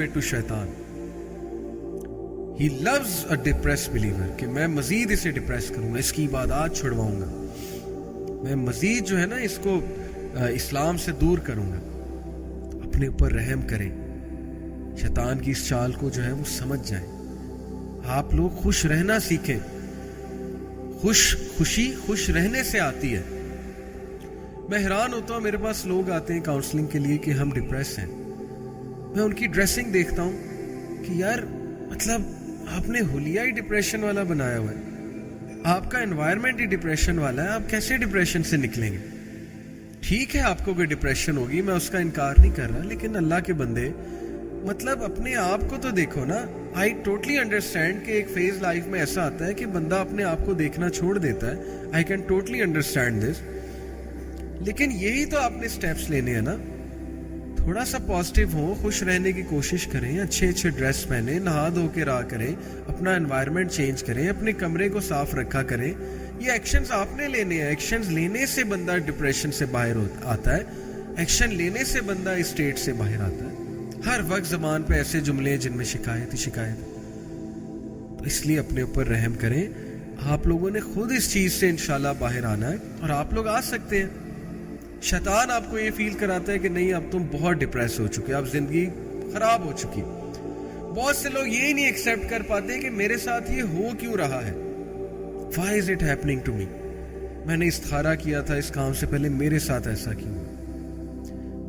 it to शैतान. He loves a depressed believer कि मैं मजीद इसे डिप्रेस करूंगा, इसकी इबादत छुड़वाऊंगा, मैं मजीद जो है ना इसको इस्लाम से दूर करूंगा. अपने ऊपर रहम करें, शैतान की इस चाल को जो है वो समझ जाएं. आप लोग खुश रहना सीखें. खुशी खुश रहने से आती है. मैं हैरान होता हूँ, मेरे पास लोग आते हैं काउंसलिंग के लिए कि हम डिप्रेस हैं. मैं उनकी ड्रेसिंग देखता हूँ कि यार मतलब आपने हुलिया ही डिप्रेशन वाला बनाया हुआ है, आपका एनवायरनमेंट ही डिप्रेशन वाला है, आप कैसे डिप्रेशन से निकलेंगे? ठीक है आपको कोई डिप्रेशन होगी, मैं उसका इनकार नहीं कर रहा, लेकिन अल्लाह के बंदे मतलब अपने आप को तो देखो ना. आई टोटली अंडरस्टैंड कि एक फेज लाइफ में ऐसा आता है कि बंदा अपने आप को देखना छोड़ देता है. I can totally understand this. लेकिन यही तो आपने स्टेप्स लेने हैं ना. थोड़ा सा पॉजिटिव हो, खुश रहने की कोशिश करें, अच्छे अच्छे ड्रेस पहने, नहा धो के रहा करें, अपना एनवायरनमेंट चेंज करें, अपने कमरे को साफ रखा करें. ये एक्शंस आपने लेने हैं. एक्शंस लेने से बंदा डिप्रेशन से बाहर आता है. एक्शन लेने से बंदा इस स्टेट से बाहर आता है. हर वक्त ज़बान पे ऐसे जुमले हैं जिनमें शिकायत ही शिकायत. तो इसलिए अपने ऊपर रहम करें. आप लोगों ने खुद इस चीज़ से इंशाल्लाह बाहर आना है और आप लोग आ सकते हैं. शैतान आपको ये फील कराता है कि नहीं अब तुम बहुत डिप्रेस हो चुके, अब जिंदगी खराब हो चुकी. बहुत से लोग ये नहीं एक्सेप्ट कर पाते कि मेरे साथ ये हो क्यों रहा है. Why is it happening to me? मैंने इस्तिखारा किया था इस काम से पहले, मेरे साथ ऐसा क्यों?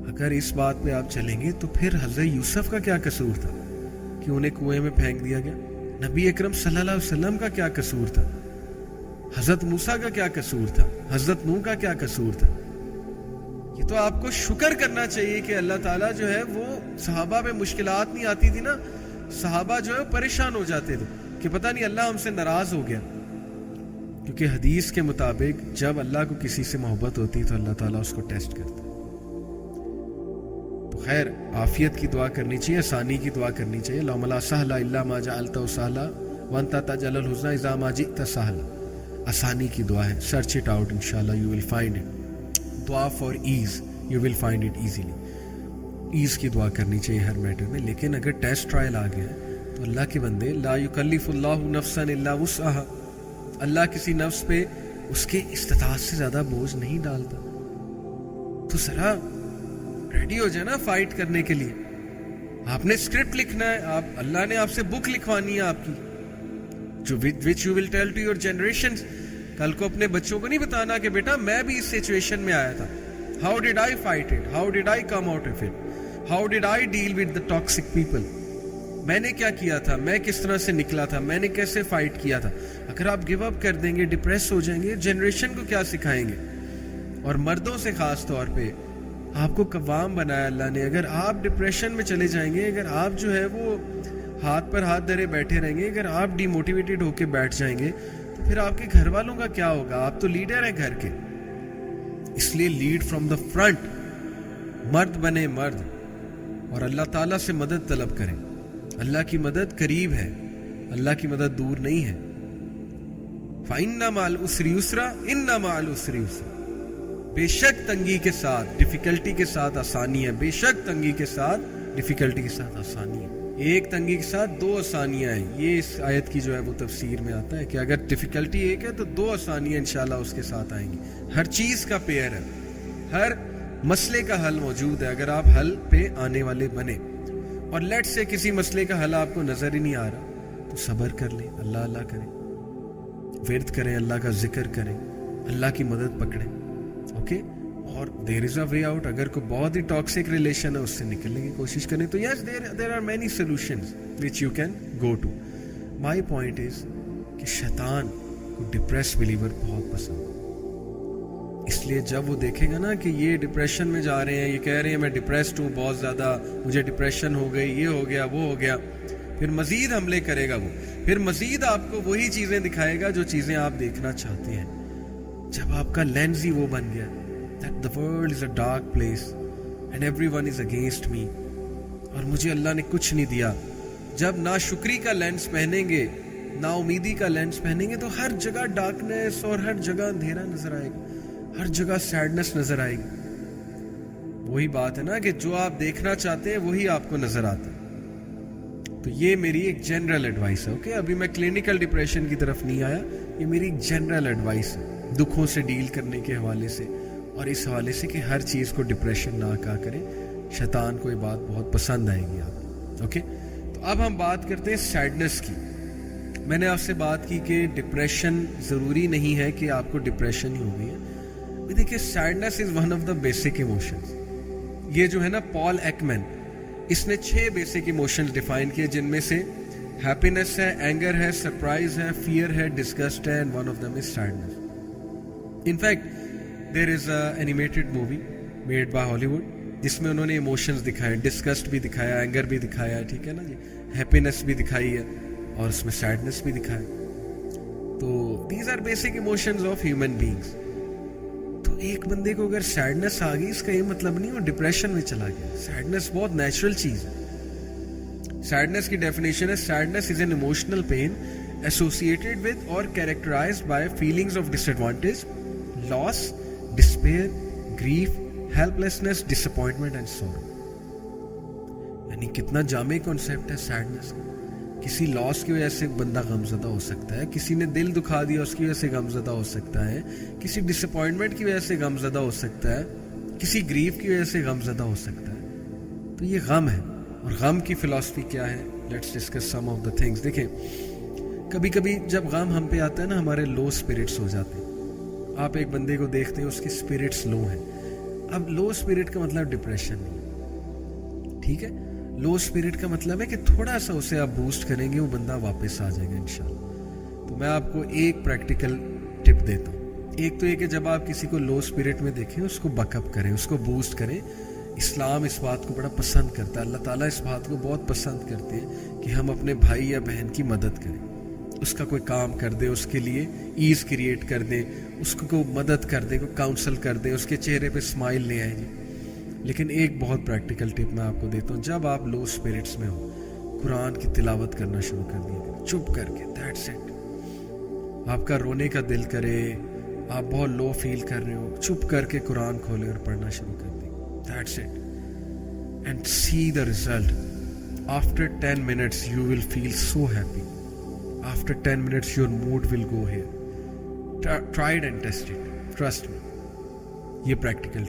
अगर इस बात पे आप चलेंगे तो फिर हज़रत यूसुफ का क्या कसूर था कि उन्हें कुएं में फेंक दिया गया? नबी अकरम सल्लल्लाहु अलैहि वसल्लम का क्या कसूर था? हजरत मूसा का क्या कसूर था? हजरत नूह का क्या कसूर था? ये तो आपको शुक्र करना चाहिए कि अल्लाह ताला जो है वो सहाबा पे मुश्किलात नहीं आती थी ना, सहाबा जो है परेशान हो जाते थे कि पता नहीं अल्लाह हमसे नाराज हो गया. क्योंकि हदीस के मुताबिक जब अल्लाह को किसी से मोहब्बत होती है तो अल्लाह ताला उसको टेस्ट करता है. तो खैर आफियत की दुआ करनी चाहिए, आसानी की दुआ करनी चाहिए. ला सहला इल्ला मा जअलतहु सहला व अंता तजअलुल हुज़्ना इज़ा मा जिअता सहला. आसानी की दुआ है. सर्च इट आउट, इंशाल्लाह यू विल फाइंड इट. दुआ for ease, you will find it easily. Ease की दुआ करनी चाहिए हर मैटर में. लेकिन अगर टेस्ट ट्रायल आ गया है तो अल्लाह के बंदे, ला युकल्लिफुल्लाहु नफ्सन इल्ला वुस्अहा, अल्लाह किसी नफ्स पे उसके इस्तिताअत से ज्यादा बोझ नहीं डालता. तो जरा रेडी हो जाए ना फाइट करने के लिए. आपने स्क्रिप्ट लिखना है, आप अल्लाह ने आपसे बुक लिखवानी है आपकी, जो which you will tell to your generation. कल को अपने बच्चों को नहीं बताना कि बेटा मैं भी इस सिचुएशन में आया था, how did I fight it, how did I come out of it, how did I deal with the toxic people. मैंने क्या किया था, मैं किस तरह से निकला था, मैंने कैसे फाइट किया था. अगर आप गिव अप कर देंगे, डिप्रेस हो जाएंगे, जनरेशन को क्या सिखाएंगे. और मर्दों से खास तौर पे आपको कवाम बनाया अल्लाह ने. अगर आप डिप्रेशन में चले जाएंगे, अगर आप जो है वो हाथ पर हाथ धरे बैठे रहेंगे, अगर आप डिमोटिवेटेड होके बैठ जाएंगे तो फिर आपके घर वालों का क्या होगा. आप तो लीडर हैं घर के, इसलिए लीड फ्रॉम द फ्रंट. मर्द बने मर्द और अल्लाह ताला से मदद तलब करें. अल्लाह की मदद करीब है, अल्लाह की मदद दूर नहीं है. फ़इन्ना मअल उसरि युस्रा, इन्ना मअल उसरि युस्रा. बेशक तंगी के साथ, डिफिकल्टी के साथ आसानी है. बेशक तंगी के साथ, डिफिकल्टी के साथ आसानी है. एक तंगी के साथ दो आसानियां हैं. ये इस आयत की जो है वो तफसीर में आता है कि अगर डिफिकल्टी एक है तो दो आसानियां इंशाल्लाह उसके साथ आएंगी. हर चीज का पेयर है, हर मसले का हल मौजूद है अगर आप हल पे आने वाले बने. और लेट से किसी मसले का हल आपको नजर ही नहीं आ रहा तो सब्र कर लें, अल्लाह अल्लाह करें, विर्द करें, अल्लाह का जिक्र करें, अल्लाह की मदद पकड़ें. ओके. और there is a way out. अगर कोई बहुत ही टॉक्सिक रिलेशन है उससे निकलने की कोशिश करें तो yes there are many solutions which you can go to. My point is कि शैतान को डिप्रेस बिलीवर बहुत पसंद है. इसलिए जब वो देखेगा ना कि ये डिप्रेशन में जा रहे हैं, ये कह रहे हैं मैं डिप्रेस्ड हूँ बहुत ज़्यादा, मुझे डिप्रेशन हो गई, ये हो गया वो हो गया, फिर मज़ीद हमले करेगा वो. फिर मज़ीद आपको वही चीज़ें दिखाएगा जो चीज़ें आप देखना चाहते हैं. जब आपका लेंस ही वो बन गया that the world is a dark place and everyone is against me, और मुझे अल्लाह ने कुछ नहीं दिया. जब ना शुक्री का लेंस पहनेंगे, ना उम्मीदी का लेंस पहनेंगे तो हर जगह डार्कनेस और हर जगह अंधेरा नजर आएगा, हर जगह सैडनेस नजर आएगी. वही बात है ना कि जो आप देखना चाहते हैं वही आपको नजर आता है. تو یہ میری ایک جنرل ایڈوائس ہے. اوکے, ابھی میں کلینکل ڈپریشن کی طرف نہیں آیا, یہ میری ایک جنرل ایڈوائس ہے دکھوں سے ڈیل کرنے کے حوالے سے, اور اس حوالے سے کہ ہر چیز کو ڈپریشن نہ کہا کریں. شیطان کو یہ بات بہت پسند آئے گی آپ. اوکے, تو اب ہم بات کرتے ہیں سیڈنس کی. میں نے آپ سے بات کی کہ ڈپریشن ضروری نہیں ہے کہ آپ کو ڈپریشن ہی ہو گئی ہے. دیکھیے, sadness is one of the basic emotions. یہ جو ہے نا پال ایکمین, اس نے 6 بیسک ایموشنز ڈیفائن کیے, جن میں سے ہیپینس ہے, اینگر ہے, سرپرائز ہے, فیئر ہے, ڈسگسٹ ہے, and one of them is sadness. In fact there is a animated movie made by ہالی ووڈ جس میں انہوں نے ایموشنز دکھائے, ڈسگسٹ بھی دکھایا, اینگر بھی دکھایا, ٹھیک ہے نا جی, ہیپینس بھی دکھائی ہے, اور اس میں سیڈنس بھی دکھایا. تو these are basic emotions of human beings. تو ایک بندے کو اگر سیڈنس آ گئی, اس کا یہ مطلب نہیں وہ ڈپریشن میں چلا گیا. سیڈنس بہت نیچرل چیز ہے. سیڈنس کی ڈیفینیشن ہے, sadness is an emotional pain associated with or characterized by feelings of disadvantage, loss, despair, grief, helplessness, disappointment and sorrow. یعنی کتنا جامع کانسیپٹ ہے سیڈنس. کسی لاس کی وجہ سے بندہ غمزدہ ہو سکتا ہے, کسی نے دل دکھا دیا اس کی وجہ سے غمزدہ ہو سکتا ہے, کسی ڈس اپوائنٹمنٹ کی وجہ سے غمزدہ ہو سکتا ہے, کسی گریف کی وجہ سے غمزدہ ہو سکتا ہے. تو یہ غم ہے, اور غم کی فلسفی کیا ہے, let's discuss some of the things. دیکھیں, کبھی کبھی جب غم ہم پہ آتا ہے نا, ہمارے لو اسپرٹس ہو جاتے ہیں. آپ ایک بندے کو دیکھتے ہیں, اس کے اسپرٹس لو ہیں. اب لو اسپرٹ کا مطلب ڈپریشن نہیں, ٹھیک ہے. لو اسپرٹ کا مطلب ہے کہ تھوڑا سا اسے آپ بوسٹ کریں گے, وہ بندہ واپس آ جائے گا انشاءاللہ. تو میں آپ کو ایک پریکٹیکل ٹپ دیتا ہوں. ایک تو یہ کہ جب آپ کسی کو لو اسپرٹ میں دیکھیں, اس کو بک اپ کریں, اس کو بوسٹ کریں. اسلام اس بات کو بڑا پسند کرتا ہے, اللہ تعالیٰ اس بات کو بہت پسند کرتے ہیں کہ ہم اپنے بھائی یا بہن کی مدد کریں, اس کا کوئی کام کر دیں, اس کے لیے ایز کریٹ کر دیں, اس کو مدد کر دیں, کوئی کاؤنسل کر دیں, اس کے چہرے پہ اسمائل لے آئیں. لیکن ایک بہت پریکٹیکل ٹپ میں آپ کو دیتا ہوں. جب آپ لو اسپرٹس میں ہو, قرآن کی تلاوت کرنا شروع کر دیں چپ کر کے. That's it. آپ کا رونے کا دل کرے, آپ بہت لو فیل کر رہے ہو, چپ کر کے قرآن کھولیں اور پڑھنا شروع کر دیں. That's it. And see the result. After 10 minutes you will feel so happy. After 10 minutes your mood will go here. Try it and test it. Trust me. یہ پریکٹیکل